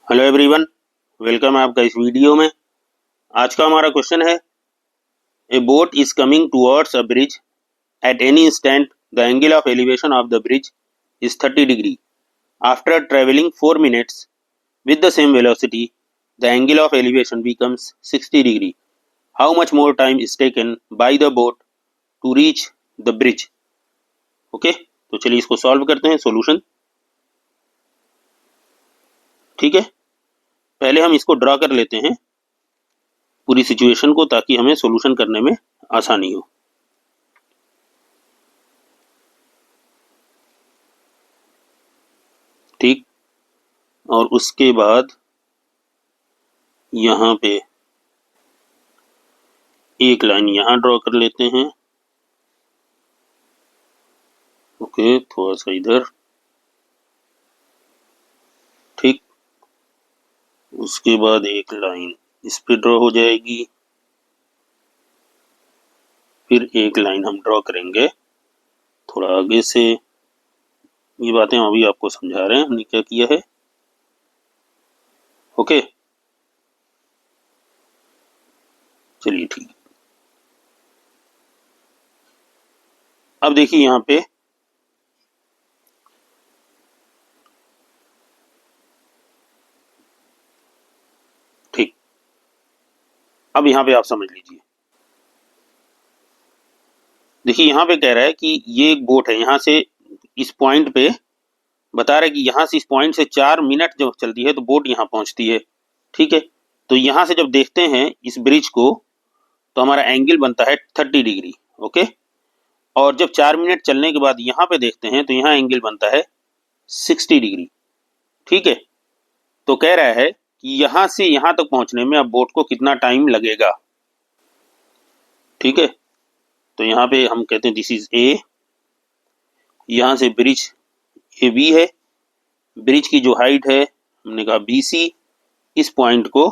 Hello everyone, welcome है आपका इस वीडियो में। आज का हमारा क्वेश्चन है, ए boat is coming towards a bridge at any instant the angle of elevation of the bridge is 30 degree after travelling 4 minutes with the same velocity the angle of elevation becomes 60 degree. How much more time is taken by the boat to reach the bridge? Okay तो चलिए इसको solve करते हैं। Solution ठीक है, पहले हम इसको ड्रा कर लेते हैं पूरी सिचुएशन को, ताकि हमें सॉल्यूशन करने में आसानी हो। ठीक, और उसके बाद यहाँ पे एक लाइन यहाँ ड्रॉ कर लेते हैं। ओके, थोड़ा सा इधर। ठीक, उसके बाद एक लाइन इस पे ड्रॉ हो जाएगी, फिर एक लाइन हम ड्रॉ करेंगे थोड़ा आगे से। ये बातें हम अभी आपको समझा रहे हैं हमने क्या किया है। ओके, चलिए ठीक। अब देखिए यहाँ पे ठीक, अब यहाँ पे आप समझ लीजिए। देखिए यहाँ पे कह रहा है कि ये एक बोट है, यहाँ से इस पॉइंट पे बता रहा है कि यहाँ से इस पॉइंट से 4 मिनट जब चलती है तो बोट यहाँ पहुंचती है। ठीक है, तो यहाँ से जब देखते हैं इस ब्रिज को तो हमारा एंगल बनता है 30 डिग्री। ओके, और जब 4 मिनट चलने के बाद यहाँ पे देखते हैं तो यहाँ एंगल बनता है 60 डिग्री। ठीक है, तो कह रहा है कि यहाँ से यहाँ तक पहुंचने में अब बोट को कितना टाइम लगेगा। ठीक है, तो यहाँ पे हम कहते हैं दिस इज ए, यहाँ से ब्रिज ए बी है, ब्रिज की जो हाइट है हमने कहा बी सी, इस पॉइंट को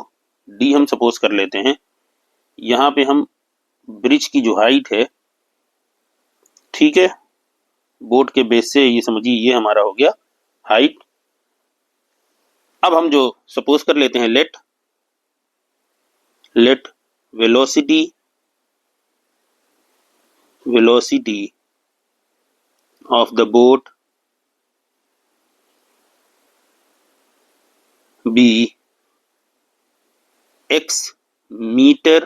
डी हम सपोज कर लेते हैं। यहाँ पे हम ब्रिज की जो हाइट है, ठीक है, बोट के बेस से ये समझिए ये हमारा हो गया हाइट। अब हम जो सपोज कर लेते हैं let velocity of the boat be x metre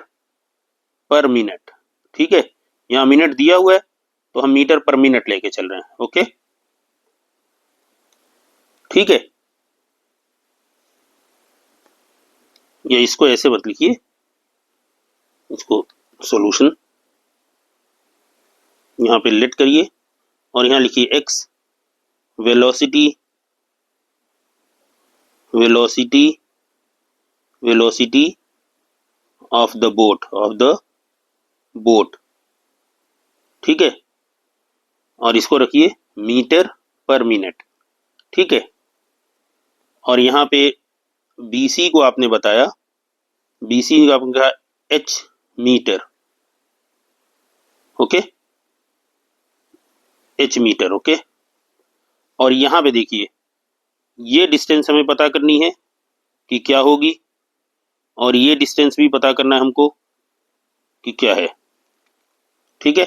per minute. ठीक है, यहाँ मिनट दिया हुआ है तो हम मीटर पर मिनट लेके चल रहे हैं। ओके, ठीक है, या इसको ऐसे मत लिखिए, इसको सॉल्यूशन यहाँ पे लेट करिए और यहाँ लिखिए x velocity of the boat. ठीक है, और इसको रखिए मीटर पर मिनट। ठीक है, और यहाँ पे BC को आपने बताया, BC का आपने कहा h metre. Okay, h metre. Okay, और यहाँ पे देखिए ये डिस्टेंस हमें पता करनी है कि क्या होगी, और ये डिस्टेंस भी पता करना है हमको कि क्या है। ठीक है,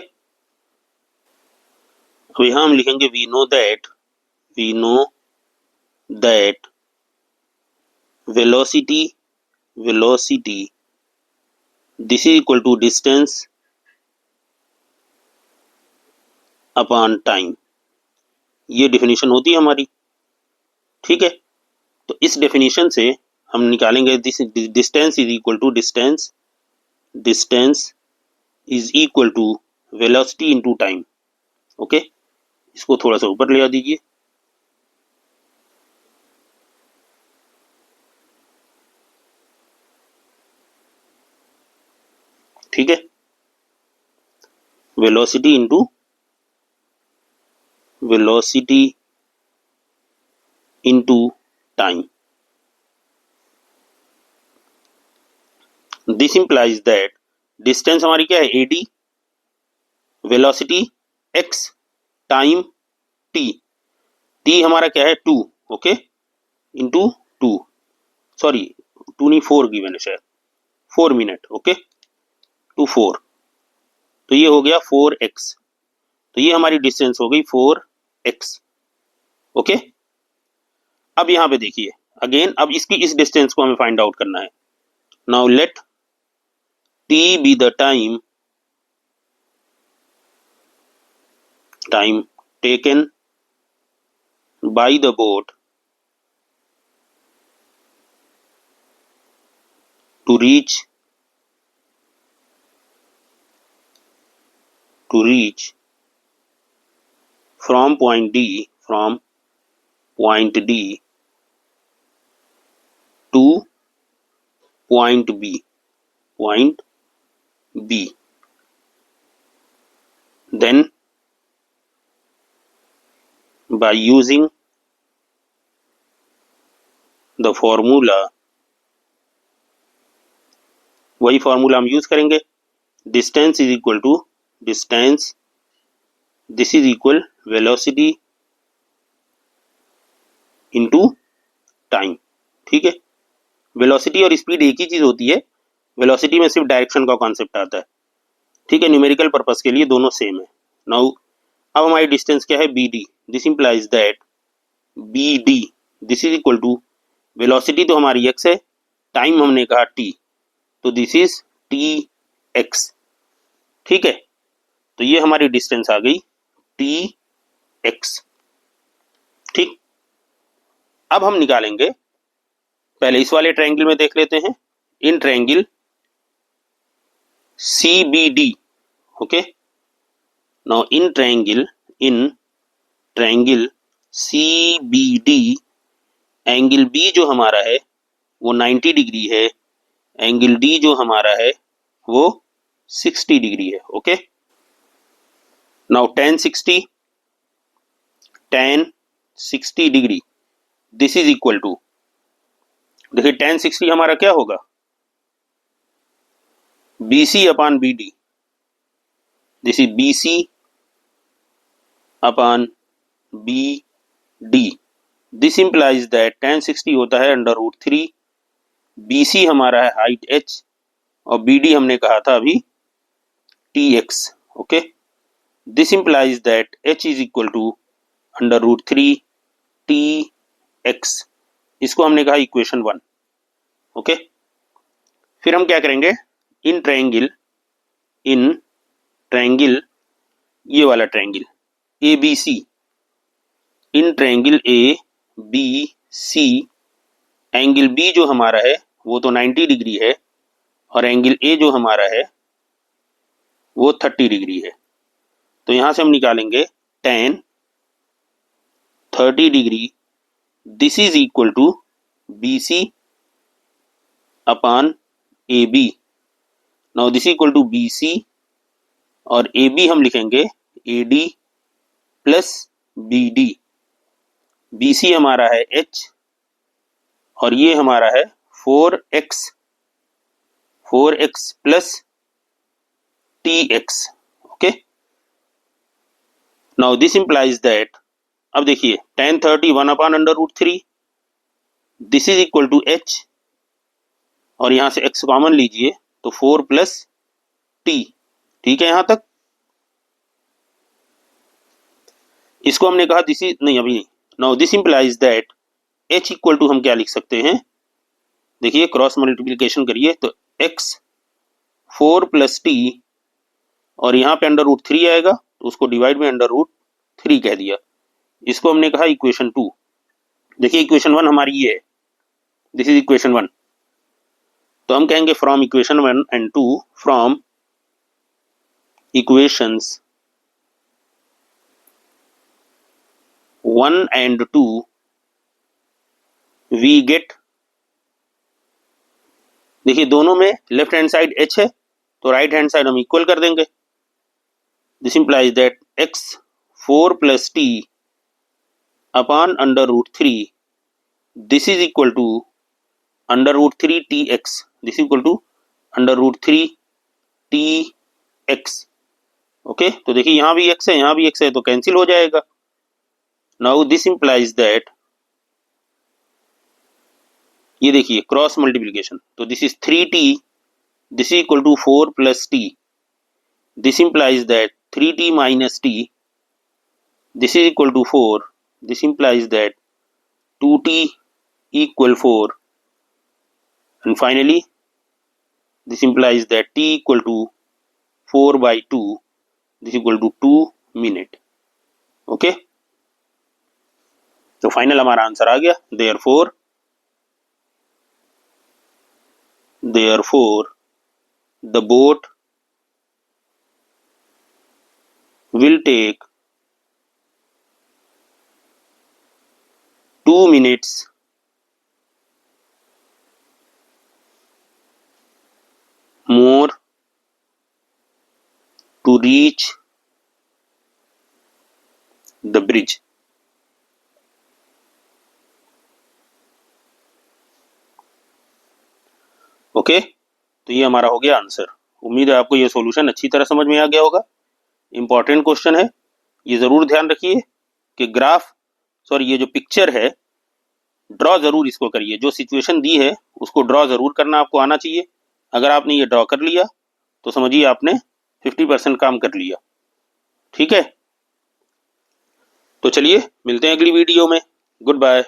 अब यहाँ हम लिखेंगे we know that velocity this is equal to distance upon time. ये डेफिनेशन होती है हमारी। ठीक है, तो इस डेफिनेशन से हम निकालेंगे this distance is equal to velocity into time. Okay, इसको थोड़ा सा ऊपर ले आ दीजिए। ठीक है, velocity into time. This implies that distance हमारी क्या है AD, velocity x, time t हमारा क्या है 2। Okay, into 2। सॉरी 2 नहीं 4 गिवन है शायद, 4 मिनट, ओके, टू 4, तो ये हो गया 4x, तो ये हमारी डिस्टेंस हो गई 4x, ओके। अब यहाँ पे देखिए अगेन, अब इसकी इस डिस्टेंस को हमें फाइंड आउट करना है। Now let t be the time taken by the boat to reach from point D to point B, then by using the formula, वही फॉर्मूला हम यूज करेंगे, distance is equal to distance, this is equal velocity into time, ठीक है। Velocity और speed एक ही चीज होती है, वेलोसिटी में सिर्फ डायरेक्शन का कॉन्सेप्ट आता है, ठीक है। न्यूमेरिकल पर्पस के लिए दोनों सेम है। नाउ अब हमारी डिस्टेंस क्या है, BD, this implies that BD this is equal to velocity तो हमारी x है, टाइम हमने कहा t, तो दिस इज tx, ठीक है। तो ये हमारी डिस्टेंस आ गई tx, ठीक। अब हम निकालेंगे, पहले इस वाले ट्रायंगल में देख लेते हैं, in triangle CBD, okay. Now in triangle CBD, angle B जो हमारा है वो 90 डिग्री है, एंगल D जो हमारा है वो 60 डिग्री है, okay. Now tan 60 degree, this is equal to, देखिए tan 60 हमारा क्या होगा, BC upon BD, this is BC upon BD, this implies that tan 60 होता है √3, BC हमारा है हाइट h और BD हमने कहा था अभी tx, okay. This implies that h is equal to √3 tx, इसको हमने कहा इक्वेशन 1, ओके। फिर हम क्या करेंगे, इन ट्रायंगल ये वाला triangle ABC, in triangle ABC, angle B जो हमारा है वो तो 90 डिग्री है और एंगल A जो हमारा है वो 30 डिग्री है, तो यहां से हम निकालेंगे tan 30 degree, this is equal to BC upon AB, now this equal to BC और AB हम लिखेंगे AD प्लस BD, BC हमारा है h और ये हमारा है 4x plus tx, okay. Now this implies that, अब देखिए tan 30 1 upon √3, this is equal to h और यहां से x कॉमन लीजिए तो 4 प्लस t, ठीक है। यहां तक इसको हमने कहा दिस इज नहीं, अभी नहीं। Now this implies that h equal to हम क्या लिख सकते हैं, देखिए क्रॉस मल्टीप्लिकेशन करिए तो x 4 प्लस t और यहाँ पे √3 आएगा तो उसको डिवाइड में √3 कह दिया, इसको हमने कहा इक्वेशन 2। देखिए इक्वेशन 1 हमारी ये है, दिस इज इक्वेशन 1, तो हम कहेंगे from equation 1 and 2, from equations 1 and 2 we get, देखिए दोनों में लेफ्ट हैंड साइड h है तो राइट हैंड साइड हम इक्वल कर देंगे, this implies that x 4 plus t upon √3, this is equal to √3 tx, this equal to √3 tx, okay. तो देखिए यहाँ भी x है यहाँ भी x है तो कैंसिल हो जाएगा। नाउ दिस इंप्लाइज दैट ये देखिए क्रॉस मल्टीप्लीकेशन, तो this is 3t, this is equal to 4 plus t, this implies that 3t minus t, this is equal to 4, this implies that 2t equal 4, and finally this implies that t equal to 4 by 2, this equal to 2 minute. Okay, तो final हमारा answer आ गया। therefore the boat will take 2 minutes more to reach the bridge. Okay, तो ये हमारा हो गया answer. उम्मीद है आपको ये सॉल्यूशन अच्छी तरह समझ में आ गया होगा। इंपॉर्टेंट क्वेश्चन है, ये जरूर ध्यान रखिए कि ये जो पिक्चर है ड्रॉ जरूर इसको करिए, जो सिचुएशन दी है उसको ड्रॉ जरूर करना आपको आना चाहिए। अगर आपने ये ड्रॉ कर लिया तो समझिए आपने 50% काम कर लिया। ठीक है, तो चलिए मिलते हैं अगली वीडियो में। Good bye.